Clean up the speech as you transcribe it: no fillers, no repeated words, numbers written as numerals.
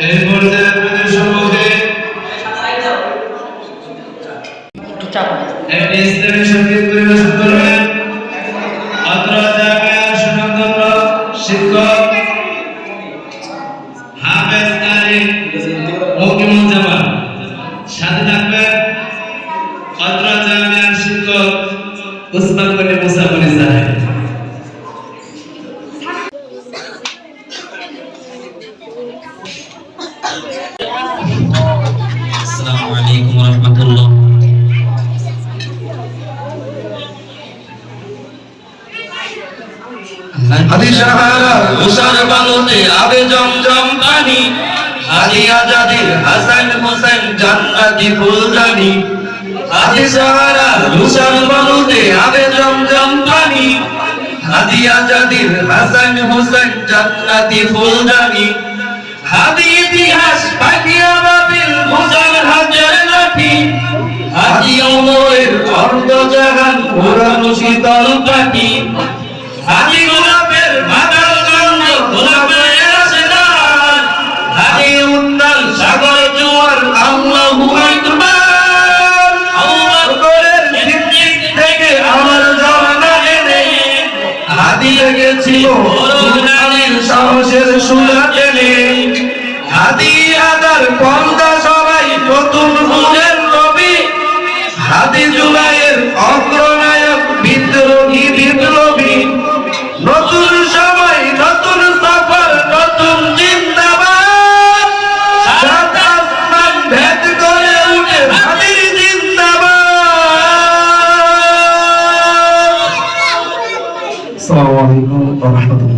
এই পর্যায়ে আপনাদের সম্মুখে একটি ইসলামী সঙ্গীত পরিবেশন করবেন অত্র জামিয়ার সুনামধন্য শিক্ষক হাফেজ তারিক মকিমুজ্জামান। সাথে থাকবেন অত্র জামিয়ার শিক্ষক উসমান গনি মুসাফির সাহেব। আসসালামু আলাইকুম ওয়া রাহমাতুল্লাহ। হাদি সাহারা উসার বালুতে আবে জমজম পানি, হাদি আজাদির হাসান হোসেন জান্নাতি ফুলদানি। হাদি সাহারা উসার বালুতে আবে জমজম পানি, হাদি আজাদির হাসান হোসেন জান্নাতি ফুলদানি। হাদি ইতিহাস পাকিয়া বাবিল মুসার হাজার লাঠি, হাদি ওমরের অর্ধ জাহান পুরানো শীতল পাখি। হাদি গোলাপের মাতাল গন্ধ গোলাপের আসেদার, হাদি উত্তাল সাগর জোয়ার আল্লাহু আকবার। আবু বকরের সিদ্দিক থেকে আমার জানা এনে, হাদি লেগেছিল দুনিয়ার সাহসের সুরা টেনে। হাদি আদার পন্থা সবাই নতুন বুঝের নবী, হাদি জুলাইয়ের অগ্রনায়ক বিদ্রোহী বিপ্লবী। নতুন সময় নতুন সফর নতুন জিন্দাবাদ, সাত আসমান ভেদ করে উঠে হাদির জিন্দাবাদ। আসসালামু আলাইকুম ওয়া রাহমাতুল্লাহ।